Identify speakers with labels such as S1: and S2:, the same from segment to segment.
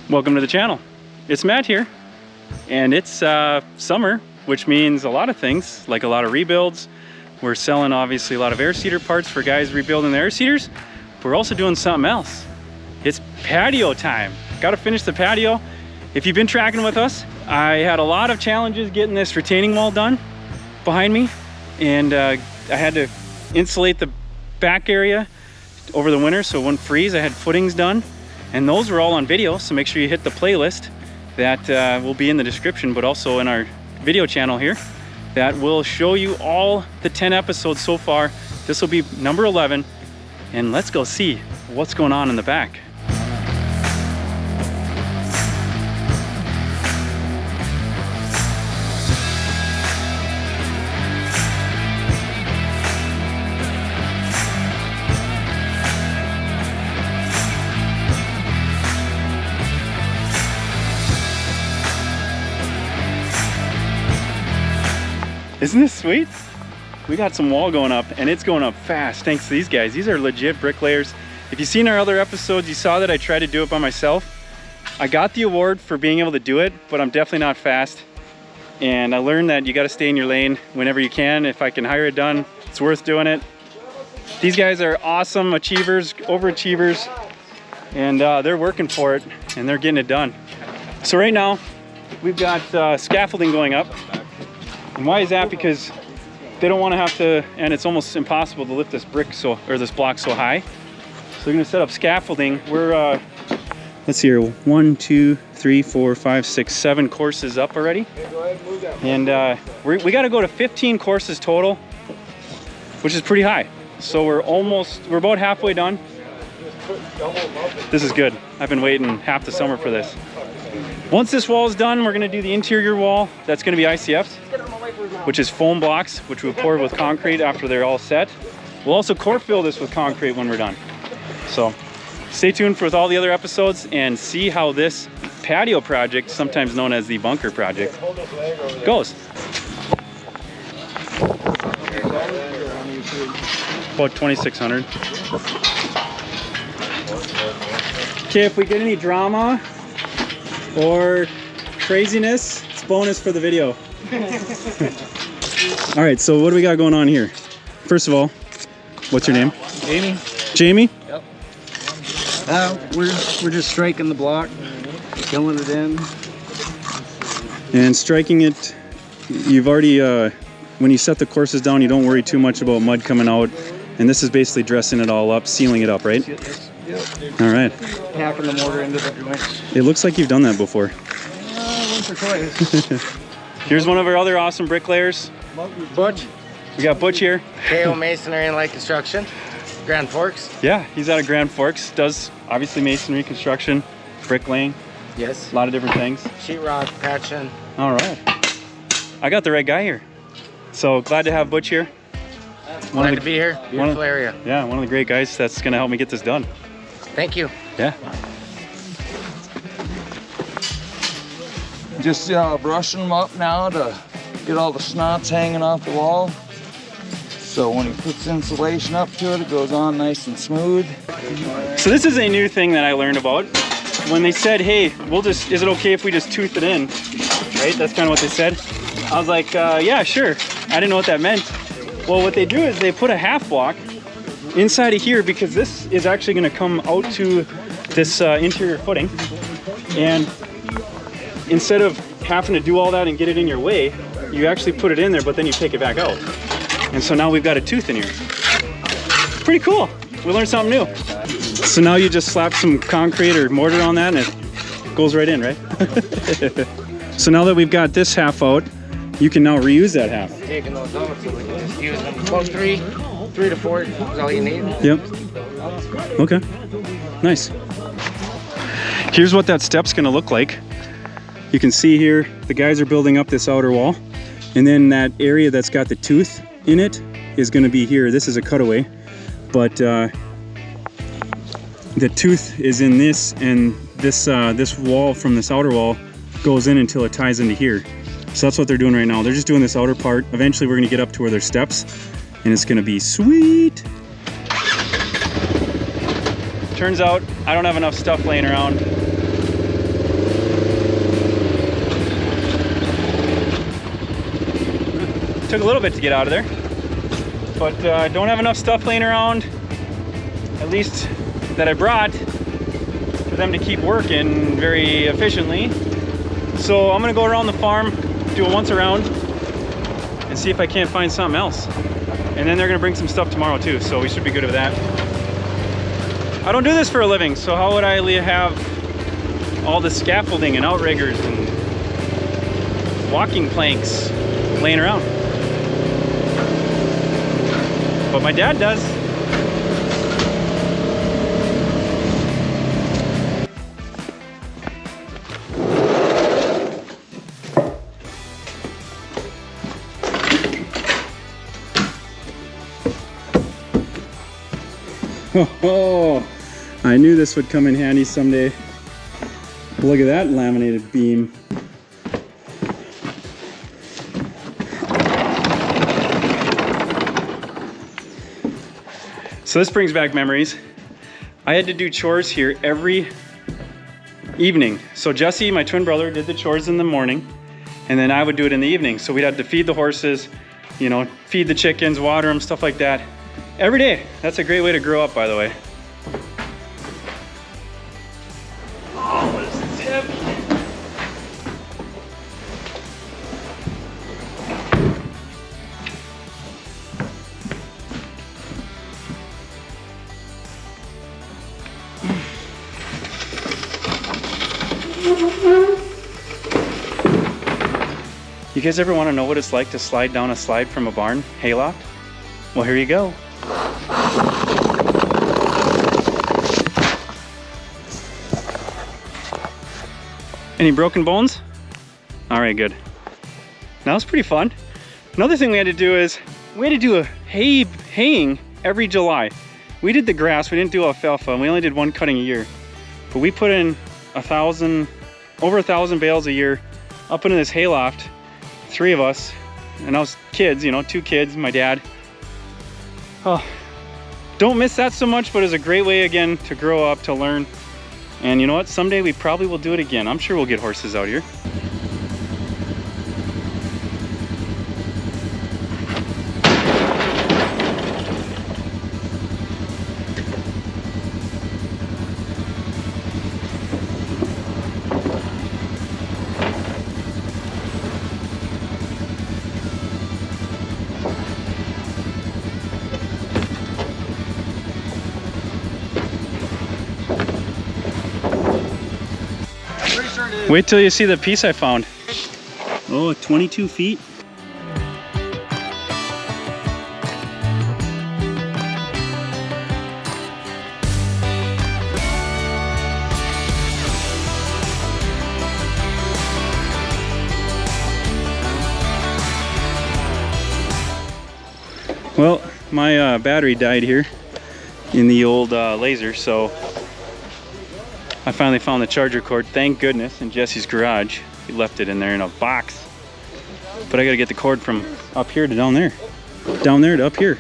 S1: Welcome to the channel. It's Matt here, and it's summer, which means a lot of things, like a lot of rebuilds. We're selling obviously a lot of air seater parts for guys rebuilding their air seaters. But we're also doing something else. It's patio time. Got to finish the patio. If you've been tracking with us, I had a lot of challenges getting this retaining wall done behind me, and I had to insulate the back area over the winter so it wouldn't freeze. I had footings done, and those were all on video, so make sure you hit the playlist that will be in the description, but also in our video channel here, that will show you all the 10 episodes so far. This will be number 11, and let's go see what's going on in the back. Isn't this sweet? We got some wall going up, and it's going up fast thanks to these guys. These are legit bricklayers. If you've seen our other episodes, you saw that I tried to do it by myself. I got the award for being able to do it, but I'm definitely not fast. And I learned that you got to stay in your lane whenever you can. If I can hire it done, it's worth doing it. These guys are awesome achievers, overachievers, and they're working for it, and they're getting it done. So right now, we've got scaffolding going up. And why is that? Because they don't want to have to, and it's almost impossible to lift this brick this block so high. So they're going to set up scaffolding. We're let's see here, 1, 2, 3, 4, 5, 6, 7 courses up already. And we got to go to 15 courses total, which is pretty high. So we're about halfway done. This is good. I've been waiting half the summer for this. Once this wall is done, we're going to do the interior wall. That's going to be ICFs, which is foam blocks, which we'll pour with concrete after they're all set. We'll also core fill this with concrete when we're done. So stay tuned for all the other episodes and see how this patio project, sometimes known as the bunker project, goes. About 2,600. Okay, if we get any drama or craziness, it's bonus for the video. All right, so what do we got going on here? First of all, what's your name?
S2: Jamie.
S1: Jamie?
S2: Yep. We're just striking the block, filling it in.
S1: And striking it, you've already, when you set the courses down, you don't worry too much about mud coming out. And this is basically dressing it all up, sealing it up, right?
S2: Yep.
S1: All right.
S2: Packing the mortar into the joints.
S1: It looks like you've done that before.
S2: Once or twice.
S1: Here's one of our other awesome bricklayers.
S3: Butch.
S1: We got Butch here.
S3: KO Masonry and Light Construction. Grand Forks.
S1: Yeah, he's out of Grand Forks. Does obviously masonry, construction, bricklaying.
S3: Yes.
S1: A lot of different things.
S3: Sheetrock, patching.
S1: All right. I got the right guy here. So glad to have Butch here.
S3: Glad to be here. Beautiful area.
S1: Yeah, one of the great guys that's going to help me get this done.
S3: Thank you.
S1: Yeah.
S4: Just brushing them up now to get all the snots hanging off the wall. So when he puts insulation up to it, it goes on nice and smooth.
S1: So this is a new thing that I learned about. When they said, hey, is it okay if we just tooth it in? Right, that's kind of what they said. I was like, yeah, sure. I didn't know what that meant. Well, what they do is they put a half block inside of here, because this is actually going to come out to this interior footing. And instead of having to do all that and get it in your way, you actually put it in there, but then you take it back out. And so now we've got a tooth in here. Pretty cool. We learned something new. So now you just slap some concrete or mortar on that and it goes right in, right? So now that we've got this half out, you can now reuse that half.
S3: Taking those out so we can just use them. About 3 to 4 is all you need.
S1: Yep. Okay. Nice. Here's what that step's gonna look like. You can see here, the guys are building up this outer wall. And then that area that's got the tooth in it is gonna be here. This is a cutaway, but the tooth is in this, and this wall from this outer wall goes in until it ties into here. So that's what they're doing right now. They're just doing this outer part. Eventually we're gonna get up to where there's steps, and it's gonna be sweet. Turns out I don't have enough stuff laying around took a little bit to get out of there, but I don't have enough stuff laying around, at least that I brought, for them to keep working very efficiently. So I'm gonna go around the farm, do a once around, and see if I can't find something else. And then they're gonna bring some stuff tomorrow too, so we should be good with that. I don't do this for a living, so how would I have all the scaffolding and outriggers and walking planks laying around? But my dad does. Oh, I knew this would come in handy someday. Look at that laminated beam. So this brings back memories. I had to do chores here every evening. So Jesse, my twin brother, did the chores in the morning, and then I would do it in the evening. So we'd have to feed the horses, you know, feed the chickens, water them, stuff like that. Every day. That's a great way to grow up, by the way. Oh, this is heavy. You guys ever want to know what it's like to slide down a slide from a barn hayloft? Well, here you go. Any broken bones? All right, good. That was pretty fun. Another thing we had to do is we had to do a haying every July. We did the grass, we didn't do alfalfa, and we only did one cutting a year. But we put in over 1,000 bales a year up into this hayloft, 3 of us, and I was kids, you know, 2 kids, my dad. Oh, don't miss that so much, but it's a great way again to grow up, to learn. And you know what? Someday we probably will do it again. I'm sure we'll get horses out here. Wait till you see the piece I found. Oh, 22 feet. Well, my battery died here in the old laser, so I finally found the charger cord, thank goodness, in Jesse's garage. He left it in there in a box. But I gotta get the cord from up here to down there. Down there to up here.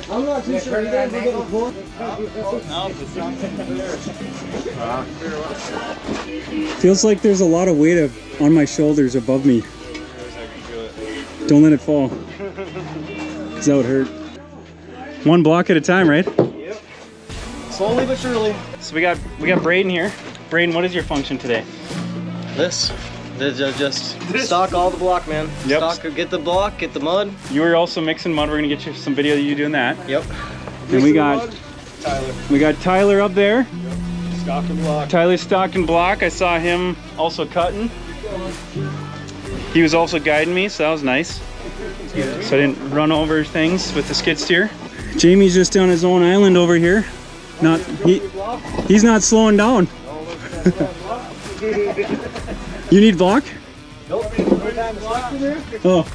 S2: I'm not too sure. You guys are getting pulled?
S1: Feels like there's a lot of weight on my shoulders above me. Don't let it fall, because that would hurt. One block at a time, right?
S2: Yep. Slowly but surely.
S1: So we got Braden here. Braden, what is your function today?
S2: This just stock all the block, man.
S1: Yep.
S2: Stock, get the block, get the mud.
S1: You were also mixing mud. We're gonna get you some video of you doing that.
S2: Yep.
S1: And we got Tyler up there.
S2: Stock and block.
S1: Tyler's stock and block. I saw him also cutting. He was also guiding me, so that was nice. So I didn't run over things with the skid steer. Jamie's just on his own island over here. He's not slowing down. You need block?
S2: Nope.
S1: Oh.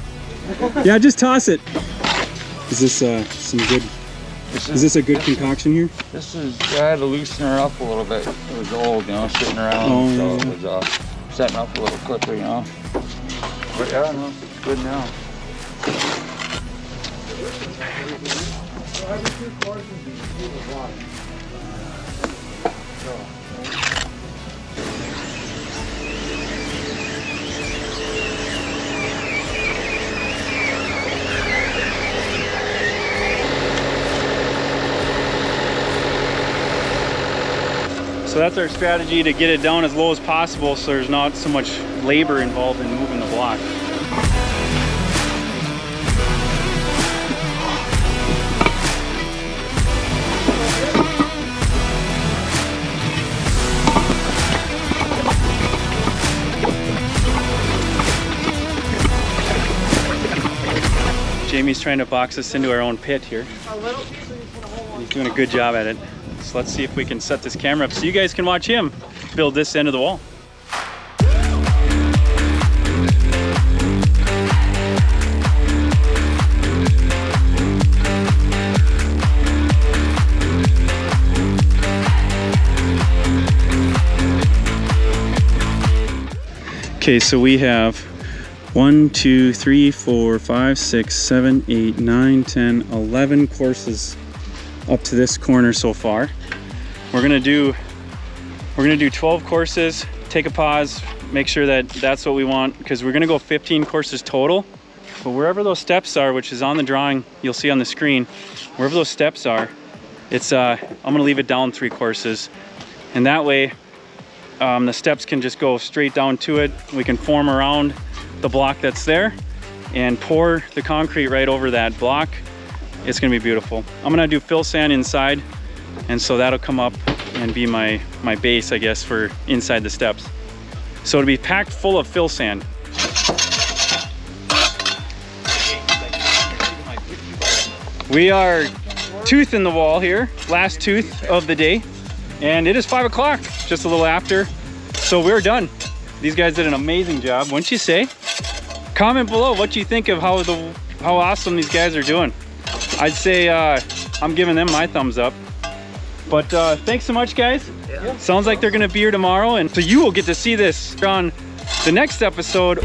S1: Yeah, just toss it. Is this some good? Is this a good concoction here?
S4: This is, I had to loosen her up a little bit. It was old, you know, sitting around, so it was setting up a little quicker, you know. But yeah, no, it's good now.
S1: So that's our strategy, to get it down as low as possible so there's not so much labor involved in moving the block. Jamie's trying to box us into our own pit here. He's doing a good job at it. So let's see if we can set this camera up so you guys can watch him build this end of the wall. Okay, so we have 1, 2, 3, 4, 5, 6, 7, 8, 9, 10, 11 courses up to this corner so far. We're gonna do 12 courses, take a pause, make sure that that's what we want, because we're gonna go 15 courses total. But wherever those steps are, which is on the drawing, you'll see on the screen, wherever those steps are, it's I'm gonna leave it down 3 courses. And that way, the steps can just go straight down to it. We can form around the block that's there and pour the concrete right over that block. It's gonna be beautiful. I'm gonna do fill sand inside, and so that'll come up and be my base, I guess, for inside the steps. So it'll be packed full of fill sand. We are tooth in the wall here, last tooth of the day, and it is 5 o'clock, just a little after. So we're done. These guys did an amazing job, wouldn't you say? Comment below what you think of how awesome these guys are doing. I'd say I'm giving them my thumbs up. But thanks so much, guys. Yeah. Sounds like they're gonna be here tomorrow, and so you will get to see this on the next episode.